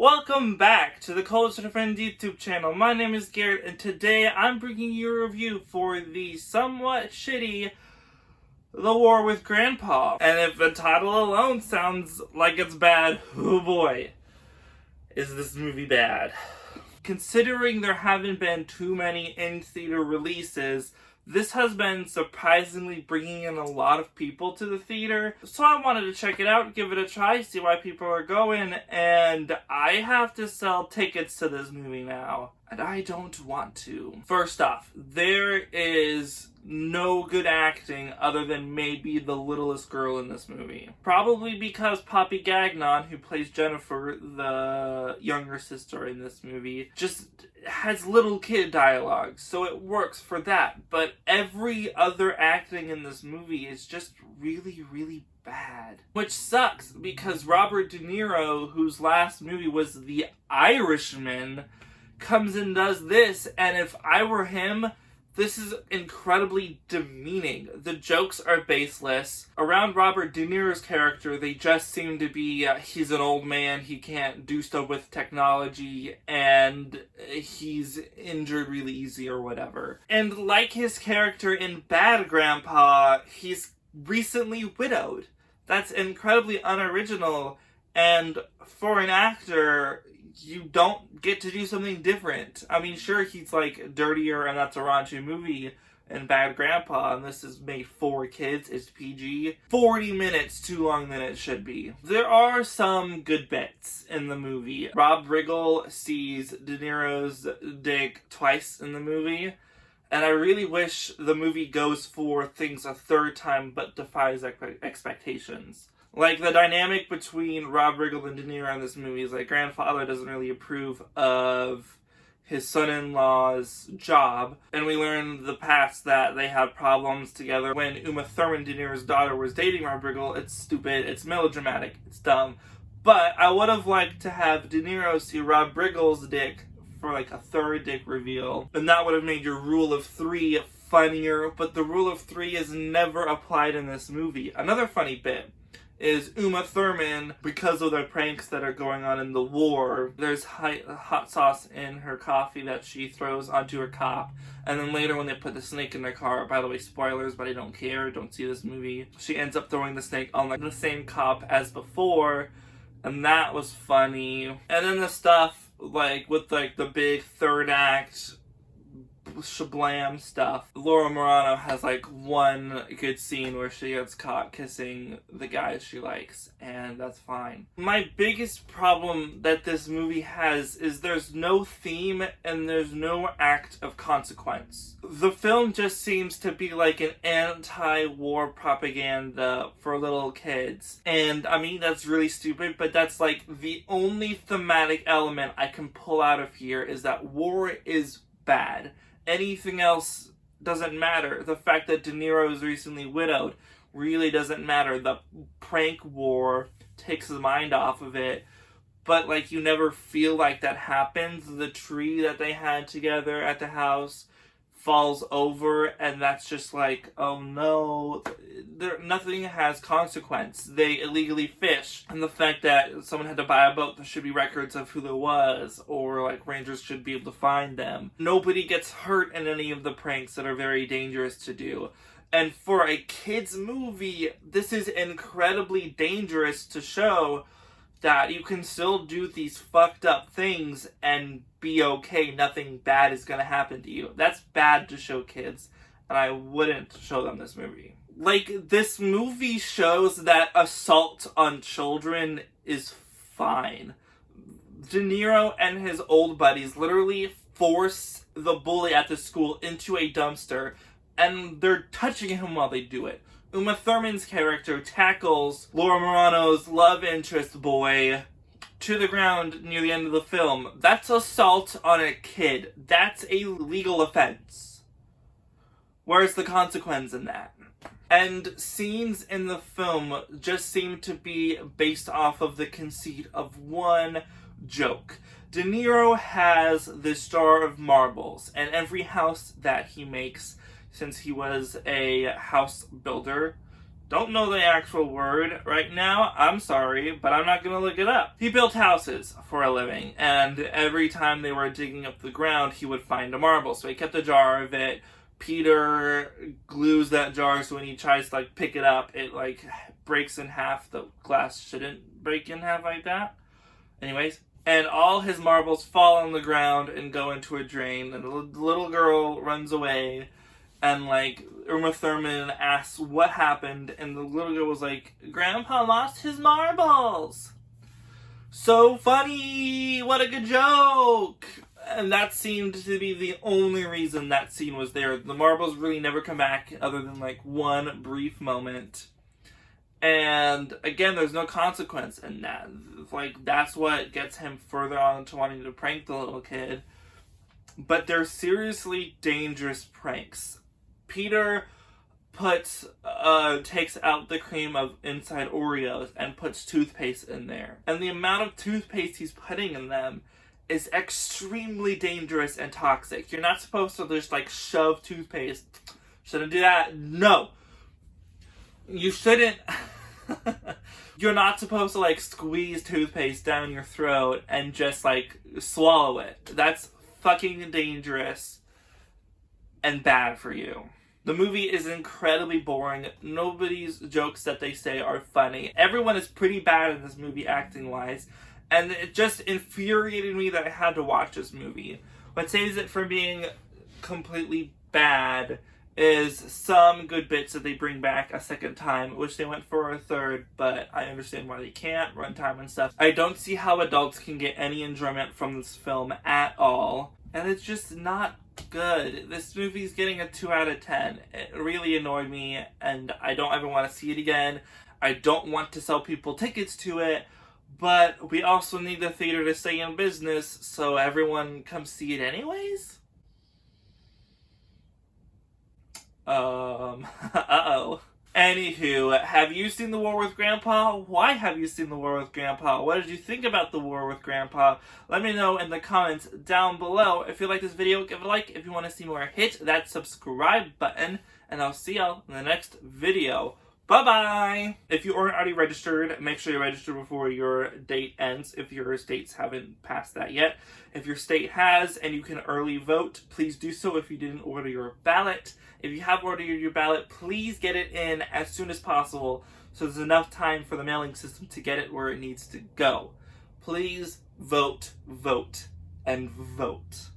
Welcome back to the Culture to Friend YouTube channel. My name is Garrett, and today I'm bringing you a review for the somewhat shitty The War with Grandpa. And if the title alone sounds like it's bad, oh boy, is this movie bad. Considering there haven't been too many in-theater releases, this has been surprisingly bringing in a lot of people to the theater, so I wanted to check it out, give it a try, see why people are going, and I have to sell tickets to this movie now, and I don't want to. First off, there is no good acting other than maybe the littlest girl in this movie. Probably because Poppy Gagnon, who plays Jennifer, the younger sister in this movie, just has little kid dialogue, so it works for that. But every other acting in this movie is just really, really bad. Which sucks, because Robert De Niro, whose last movie was The Irishman, comes and does this, and if I were him, this is incredibly demeaning. The jokes are baseless. Around Robert De Niro's character, they just seem to be, he's an old man, he can't do stuff with technology, and he's injured really easy or whatever. And like his character in Bad Grandpa, he's recently widowed. That's incredibly unoriginal, and for an actor, you don't get to do something different. I mean, sure, he's like dirtier, and that's a raunchy movie in Bad Grandpa, and this is made for kids, it's PG. 40 minutes too long than it should be. There are some good bits in the movie. Rob Riggle sees De Niro's dick twice in the movie, and I really wish the movie goes for things a third time but defies expectations. Like, the dynamic between Rob Riggle and De Niro in this movie is like, grandfather doesn't really approve of his son-in-law's job, and we learn in the past that they had problems together. When Uma Thurman, De Niro's daughter, was dating Rob Riggle, it's stupid, it's melodramatic, it's dumb. But I would have liked to have De Niro see Rob Riggle's dick for like a third dick reveal, and that would have made your rule of three funnier, but the rule of three is never applied in this movie. Another funny bit is Uma Thurman, because of the pranks that are going on in the war, there's hot sauce in her coffee that she throws onto her cop, and then later when they put the snake in their car, by the way, spoilers, but I don't care, don't see this movie, she ends up throwing the snake on like the same cop as before, and that was funny. And then the stuff like with like the big third act shablam stuff. Laura Marano has like one good scene where she gets caught kissing the guy she likes, and that's fine. My biggest problem that this movie has is there's no theme and there's no act of consequence. The film just seems to be like an anti-war propaganda for little kids, and I mean that's really stupid, but that's like the only thematic element I can pull out of here is that war is bad. Anything else doesn't matter. The fact that De Niro is recently widowed really doesn't matter. The prank war takes the mind off of it. But, like, you never feel like that happens. The tree that they had together at the house falls over, and that's just like, oh no, nothing has consequence. They illegally fish, and the fact that someone had to buy a boat, there should be records of who there was, or like rangers should be able to find them. Nobody gets hurt in any of the pranks that are very dangerous to do. And for a kid's movie, this is incredibly dangerous to show that you can still do these fucked up things and be okay. Nothing bad is gonna happen to you. That's bad to show kids, and I wouldn't show them this movie. Like, this movie shows that assault on children is fine. De Niro and his old buddies literally force the bully at the school into a dumpster, and they're touching him while they do it. Uma Thurman's character tackles Laura Marano's love interest boy to the ground near the end of the film. That's assault on a kid. That's a legal offense. Where's the consequence in that? And scenes in the film just seem to be based off of the conceit of one joke. De Niro has the Star of Marbles, and every house that he makes, since he was a house builder, don't know the actual word right now. I'm sorry, but I'm not gonna look it up. He built houses for a living, and every time they were digging up the ground, he would find a marble. So he kept a jar of it. Peter glues that jar, so when he tries to like pick it up, it like breaks in half. The glass shouldn't break in half like that. Anyways, and all his marbles fall on the ground and go into a drain, and the little girl runs away, and like Uma Thurman asks what happened, and the little girl was like, "Grandpa lost his marbles." So funny! What a good joke! And that seemed to be the only reason that scene was there. The marbles really never come back other than like one brief moment. And again, there's no consequence in that. Like, that's what gets him further on to wanting to prank the little kid. But they're seriously dangerous pranks. Peter takes out the cream of inside Oreos and puts toothpaste in there. And the amount of toothpaste he's putting in them is extremely dangerous and toxic. You're not supposed to just like shove toothpaste. Shouldn't do that. No. You shouldn't. You're not supposed to like squeeze toothpaste down your throat and just like swallow it. That's fucking dangerous and bad for you. The movie is incredibly boring. Nobody's jokes that they say are funny. Everyone is pretty bad in this movie acting wise. And it just infuriated me that I had to watch this movie. What saves it from being completely bad is some good bits that they bring back a second time, which they went for a third, but I understand why they can't, runtime and stuff. I don't see how adults can get any enjoyment from this film at all, and it's just not good. This movie's getting a 2 out of 10. It really annoyed me, and I don't ever want to see it again. I don't want to sell people tickets to it, but we also need the theater to stay in business, so everyone comes see it anyways? Uh-oh. Anywho, have you seen The War with Grandpa? Why have you seen The War with Grandpa? What did you think about The War with Grandpa? Let me know in the comments down below. If you like this video, give it a like. If you want to see more, hit that subscribe button, and I'll see y'all in the next video. Bye-bye! If you aren't already registered, make sure you register before your date ends, if your states haven't passed that yet. If your state has and you can early vote, please do so if you didn't order your ballot. If you have ordered your ballot, please get it in as soon as possible so there's enough time for the mailing system to get it where it needs to go. Please vote, vote, and vote.